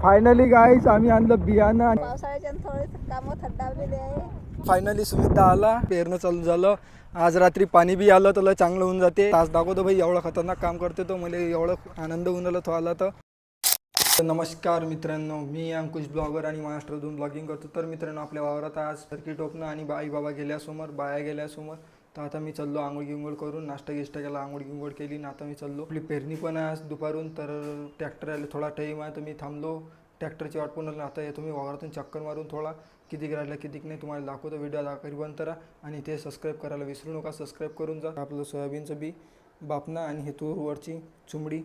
Finally गाईस आम्ही आणलं बियाणं. पावसाळ्याच्या थोडे कामं थंडावलेले आहे. फायनली सुमितदा आला, पेरणं चालू झालं. आज रात्री पाणी बी आलं तर लय चांगलं होऊन जाते. तास दाखवतो भाई, एवढं खतरनाक काम करते तो. मला एवढं आनंद होऊन राहिला तो आला तर. नमस्कार मित्रांनो, मी अंकुश ब्लॉगर आणि महाराष्ट्रातून ब्लॉगिंग करतो. तर मित्रांनो, आपल्या वावरात आज सरकी टोपणं आणि आई बाबा गेल्यासमोर, बाया गेल्यासमोर. तर आता मी चाललो आंघोळ गिंघोळ करून, नाश्ता गिष्टा केला, आंघोळ गिंघोळ केली ना आता मी चाललो. आपली पेरणी पण आहे आज दुपारून. तर ट्रॅक्टर आले, थोडा टाईम आहे तर मी थांबलो. ट्रॅक्टरची वाट पण आता येतो मी वावरातून चक्कर मारून. थोडा किती राहिला किती नाही तुम्हाला दाखवतो. व्हिडिओ दाखवरी बंद करा आणि ते सबस्क्राईब करायला विसरू नका. सबस्क्राईब करून जा. आपलं सोयाबीनचं बी बापना आणि हे तूरवरची चुमडी.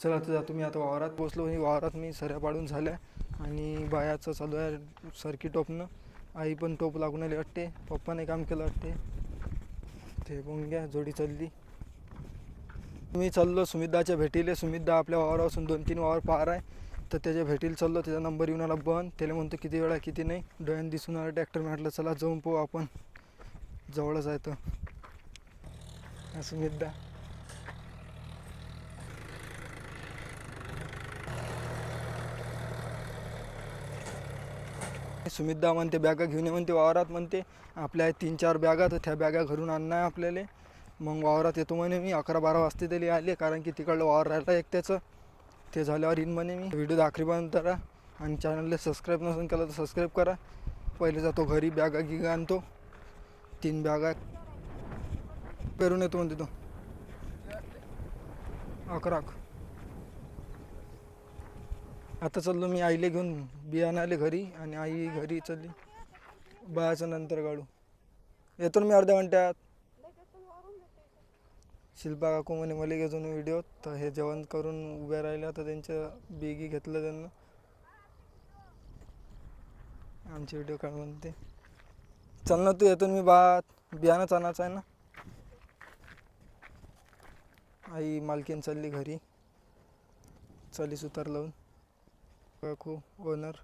चला तर जातो मी आता वावरात. पोचलो आणि वावरात मी सऱ्या पाडून झाल्या आणि बायाचं चालू आहे सरकी टोपणं. आई पण टोप लागून आली वाटते, पप्पाने काम केलं वाटते. ते बघून घ्या, जोडी चालली. मी चाललो सुमितदाच्या भेटीले. सुमितदा आपल्या वावरापासून 2-3 वावर पार आहे तर त्याच्या भेटीला चाललो. त्याचा नंबर येऊन आला बंद. त्याला म्हणतो किती वेळा किती नाही, डोळ्यानं दिसून आला ट्रॅक्टर. म्हटलं चला जाऊन पाहू आपण, जवळच आहे तर सुमितदा. सुमितदा म्हणते बॅगा घेऊन ये म्हणते वावरात. म्हणते आपल्या 3-4 बॅगा, तर त्या बॅगा घरून आणणं आहे आपल्याला. मग वावरात येतो म्हणे मी. 11-12 वाजता तरी आले, कारण की तिकडलं वावर राहिलं एक त्याचं. ते झाल्यावर येईन म्हणे मी. व्हिडिओ दाखरीपर्यंत करा आणि चॅनलला सबस्क्राईब नसेल केलं तर सबस्क्राईब करा. पहिले जातो घरी, बॅगा गिगा आणतो. 3 बॅगा पेरून येतो म्हणते तो. 11. आता चाललो मी आईले घेऊन बियाणं आले घरी आणि आई घरी चालली. बायाचं नंतर काढू. येतो ना मी अर्ध्या घंट्यात. शिल्पा काकू म्हणे मला घेऊन व्हिडिओ. तर हे जेवण करून उभ्या राहिल्या तर त्यांचं बेगी घेतलं त्यांना. आमची व्हिडिओ काढ म्हणते. चल ना तू, येतो मी बियाणं आणायचं आहे ना. आई मालकीन चालली घरी, चाली सुतार लावून. काकू ओनर.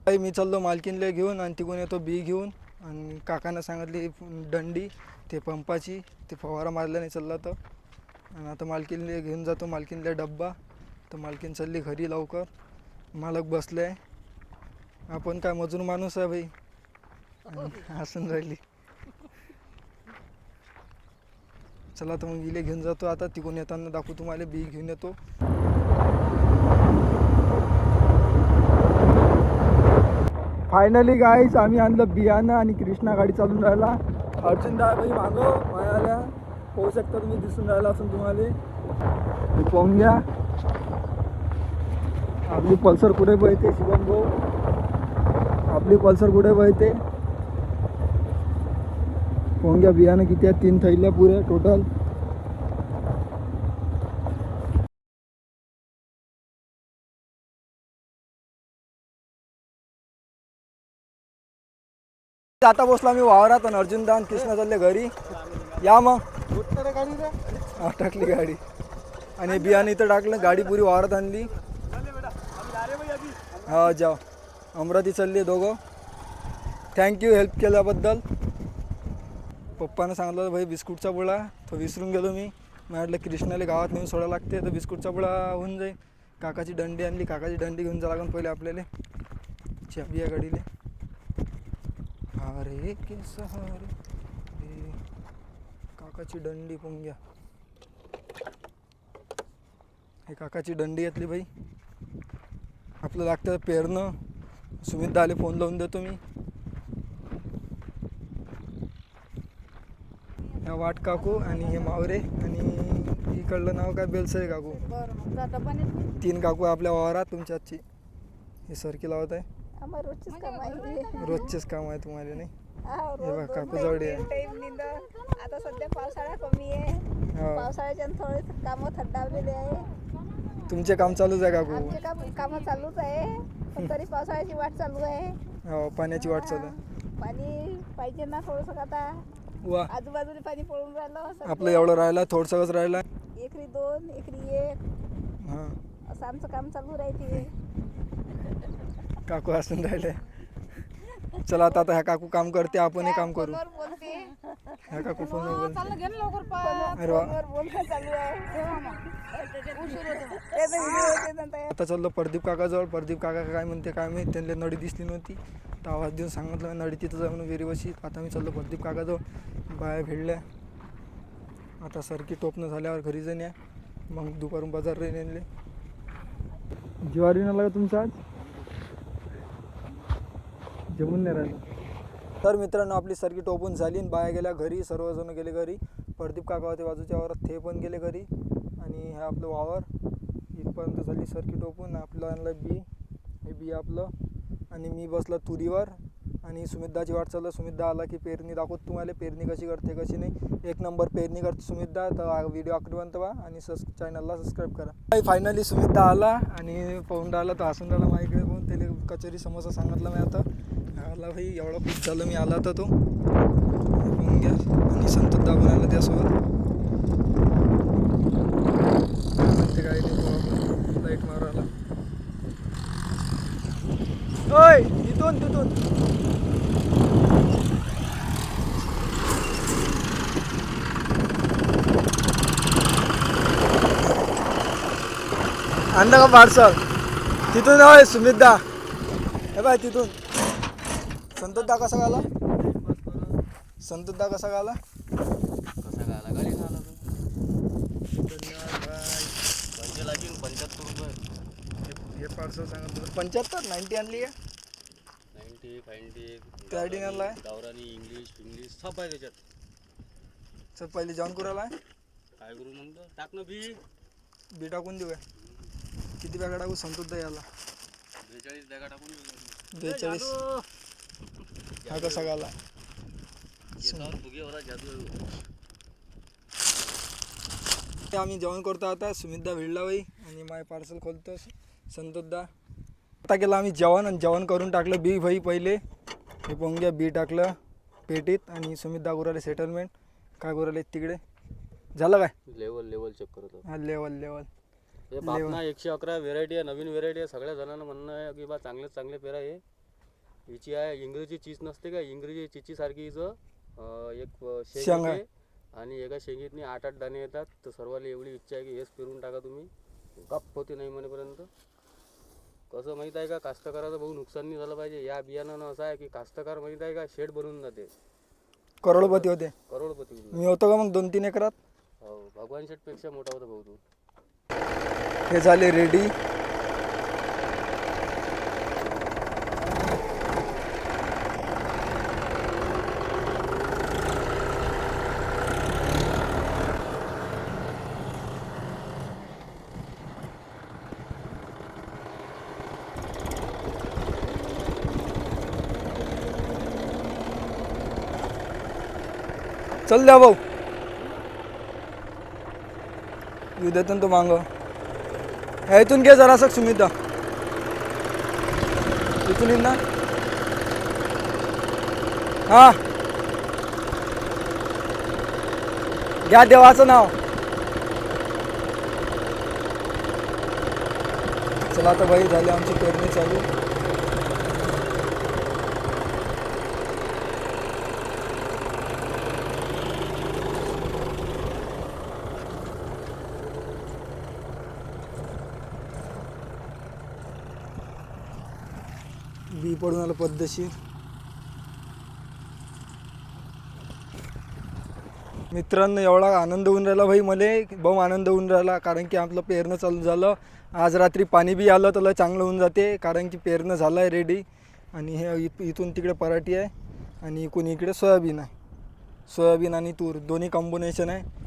आई मी चाललो मालकीनला घेऊन आणि तिकडून येतो बी घेऊन. आणि काकानं सांगितली दंडी ते पंपाची, ते फवारा मारला नाही चालला तर. आणि आता मालकीनला घेऊन जातो, मालकीनला डब्बा. तर मालकीन चालली घरी लवकर. मालक बसले आहे. आपण काय मजूर माणूस आहे भाई, हसून राहिली. चला तर मग इले घेऊन जातो आता. तिकडून येताना दाखवू तुम्हाला, बी घेऊन येतो. फायनली गाईस आम्ही आणलं बियाणं आणि कृष्णा गाडी चालून राहिला. अर्जुन दा भाई मागं मायाला पाहू शकता तुम्ही, दिसून राहिला असून तुम्हाला. पाहून घ्या आपली पल्सर कुठे पळते. शिवम भाऊ, आपली पल्सर कुठे पळते. पाहून घ्या बियाणं किती आहे. 3 थैल्या पुऱ्या टोटल. आता बसला मी वावरात आणि अर्जुन दान कृष्णा चालले घरी. या मग टाकली गाडी आणि बियाणं इथं टाकलं. गाडी पुरी वावरात आणली. हा जाओ. अमरावती चालली दोघं. थँक्यू हेल्प केल्याबद्दल. पप्पानं सांगितलं भाई बिस्कुटचा पुडा, तो विसरून गेलो मी. म्हटलं कृष्णाला गावात नेऊन सोडायला लागते तर बिस्कुटचा पुडा होऊन जाईल. काकाची दंडी आणली. काकाची दंडी घेऊन जावं लागेल पहिले आपल्याला. चाबी या गाडीला. अरे के सहारे, काकाची दंडी पाहून घ्या. हे काकाची दंडी घेतली भाई. आपलं लागतं पेरणं. सुमितदा आले, फोन लावून देतो मी. ह्या वाट काकू आणि हे मावरे आणि इकडलं नाव काय बेलसरे काकू. 3 काकू आपल्या वावरात तुमच्या आजची. हे सरकी लावत आहे. रोजचेच काम आहे तुम्हाला नाही. हे बघा काकू जवळ आहे. आता सध्या पावसाळा कमी आहे. पावसाळ्याच्या थोडे कामं थंडावलेले आहे. तुमचे काम चालूच आहे काकू. आमचे काम चालूच आहे, पण तरी पावसाळ्याची वाट चालू आहे. हो, पाण्याची वाट चालू आहे. पाणी पाहिजे ना थोडंसं. आता वा, आजूबाजूला पाणी पडून राहिलं. आपलं एवढं राहिलं, थोडंसंच राहिलं. एकरी 2 एकरी 1 हां, असं आमचं काम चालू राहते. काकू हसून राहिले. चला आता ह्या काकू काम करते, आपणही काम करू. फोनवर बोलते. ह्या काकू फोनवर बोलते. चाललं घे ना लवकर पा अरे वा. फोनवर बोलणं चालू आहे. ते तर व्हिडिओ होते ना तयार. आता चाललो प्रदीप काकाजवळ. प्रदीप काका काय म्हणते काय माहिती, त्यांना नळी दिसली नव्हती तर आवाज देऊन सांगितलं नळी तिथं जाऊन विहिरीवशी. आता मी चाललो प्रदीप काकाजवळ. बाया भिडल्या. आता सरकी टोपणं झाल्यावर घरी जाऊन या, मग दुपारून बाजार रे नेले. ज्वारी नाही लागत तुमचं आज जेवून नाही राहिलं. तर मित्रांनो आपली सरकी टोपून झाली आणि बाया गेल्या घरी, सर्वजण गेले घरी. प्रदीप काका होते बाजूच्या वावरात, ते पण गेले घरी. आणि हे आपलं वावर इथपर्यंत झाली सरकी टोपून. आपलं आणलं बी, हे बी आपलं. आणि मी बसला तुरीवर आणि सुमितदाची वाट चाललं. सुमितदा आला की पेरणी दाखवत तुम्हाला, पेरणी कशी करते कशी नाही. एक नंबर पेरणी करते सुमितदा. तर व्हिडिओ आखरीपर्यंत व्हा आणि चॅनलला सबस्क्राईब करा. फायनली सुमितदा आला आणि पाहून राहिला तर हसून राहिला माझ्याकडे पाहून. त्याला कचोरी समोसा सांगितला मी. आता आला भाई, एवढा खूप झालं मी आला तर तो पाहून घ्या. आणि संतोष दाबून आला त्यासोबत. ते काही नाही, लाईट मारू आला. ओय तिथून तिथून आणलं का पार्सल तिथून? होय सुमितदा, हे बाय तिथून. संतोषदा कसा गाला? संतोषदा कसा गाला? कसा गाला गाडी झाला तो धन्यवाद भाई. 75 रुपये. हे पार्सल सांगत तुला 75 90 आणली आहे. 90 फाइंडी गाडी आणला आहे. गावरानी इंग्लिश सब आहे त्याच्यात. चल पहिले जेवण करायला आहे. काय करू म्हणतो, टाक ना बी टाकून देऊ काय? किती बॅगा टाकू संतोषदा याला? 42 बॅगा टाकून देऊ. 42. हा कसा गाला? ते आम्ही जेवण करतो आता. सुमितदा भिडला बाई आणि माय पार्सल खोलतो संतोषदा. आता केलं आम्ही जेवण आणि जेवण करून टाकलं बी भाई पहिले. हे पाहून घ्या, बी टाकलं पेटीत. आणि सुमितदा गुराले सेटलमेंट काय गुराले तिकडे झालं काय? लेवल चेक करत होतो. हा लेवल हे बापना 111 व्हेरायटी आहे, नवीन व्हेरायटी आहे. सगळ्या जणांना म्हणणं आहे की बा चांगले पेरा आहे. हिची आहे इंग्रजी चीज नसते का, इंग्रजी चिची सारखी हिचं एक शेंग आहे. आणि एका शेंगीतनी 8-8 दाणे येतात. तर सर्वाला एवढी इच्छा आहे की हेच फिरून टाका तुम्ही, गप्प होते नाही म्हणेपर्यंत. कसं माहीत आहे का, कास्तकाराचं बहु नुकसान नाही झालं पाहिजे. या बियाणानं असं आहे की कास्तकार माहीत आहे का शेड बनवून जाते, करोडपती होते. करोडपती. मी होतो का मग 2-3 एकरात? हो, भगवान शेठपेक्षा मोठा होता भाऊ तू. हे झाले रेडी. चल द्या भाऊ, येऊ देतो ना तो मांग. इथून घे जरासं सुमितदा, इथून येईन ना. हा घ्या देवाचं नाव. चला आता बाई झाली आमची पेरणी चालू. बी पडून आलं पद्धतशीर. मित्रांनो एवढा आनंद होऊन राहिला भाई मला, बहु आनंद होऊन राहिला. कारण की आपलं पेरणं चालू झालं. आज रात्री पाणी बी आलं तर चांगलं होऊन जाते. कारण की पेरणं झालं आहे रेडी. आणि हे इथून तिकडे पराठी आहे आणि इकडून इकडे सोयाबीन आहे. सोयाबीन आणि तूर दोन्ही कॉम्बिनेशन आहे.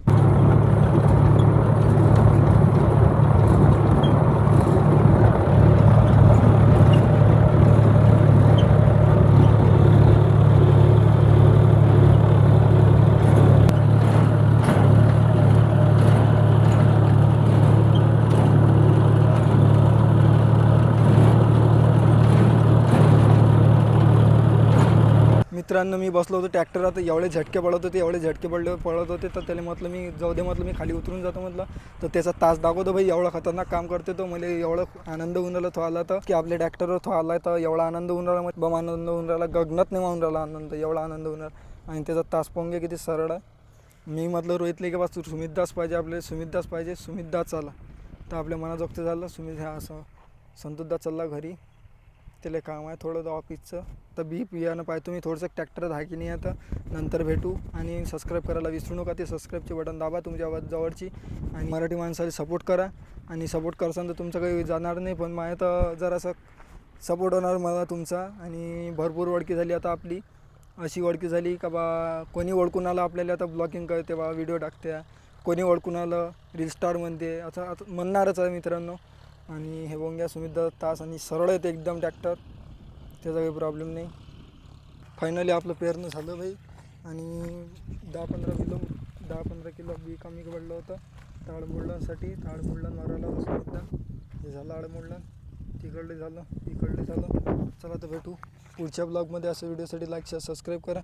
मित्रांनो मी बसलो होतो ट्रॅक्टरात, एवढे झटके पडत होते तर त्याला म्हटलं मी जाऊ दे, म्हटलं मी खाली उतरून जातो म्हटलं. तर त्याचा तास दाखवतो भाई, एवढा खतरनाक काम करते तो. मला एवढं आनंद होऊन राहिला तो आला तर, की आपल्या ट्रॅक्टरवर तो आला तर एवढा आनंद होऊन राहिला, मग बम आनंद होऊन राहिला, गगनात नाही वाहून राहिला आनंद, एवढा आनंद होऊन राहिला. आणि त्याचा तास पोंगे किती सरळ आहे. मी म्हटलं रोहितले की बा सुमितदास पाहिजे, आपल्याला सुमितदास पाहिजे, सुमितदास आला तर आपल्या मनाजोगतं झालं. सुमित हा असं संतोषदा चालला घरी, त्याला काम आहे थोडं ऑफिसचं. तर बी पियानं पाहतो मी थोडंसं ट्रॅक्टरात आहे की नाही आता, नंतर भेटू. आणि सबस्क्राईब करायला विसरू नका, ते सबस्क्राईबचे बटन दाबा तुमच्या जवळची. आणि मराठी माणसाला सपोर्ट करा, आणि सपोर्ट करसान तर तुमचं काही जाणार नाही, पण माझ्या तर जरासं सपोर्ट होणार मला तुमचा. आणि भरपूर ओळखी झाली आता आपली, अशी ओळखी झाली का बा कोणी ओळखून आलं आपल्याला आता ब्लॉगिंग करते बा, व्हिडिओ टाकते, कोणी ओळखून आलं रील स्टार म्हणते, असं आता म्हणणारच आहे मित्रांनो. आणि हे बघून घ्या सुमितदा तास, आणि सरळ येते एकदम ट्रॅक्टर, त्याचा काही प्रॉब्लेम नाही. फायनली आपलं पेरणं झालं भाई. आणि 10-15 किलो बी कमी पडलं होतं ताडमोडलांसाठी. ताडमोडलां मारायला सुमितदा, हे झालं आडमोडलां, तिकडले झालं, इकडले झालं. चला तर भेटू पुढच्या ब्लॉगमध्ये. असं व्हिडिओसाठी लाईक शेअर सबस्क्राईब करा.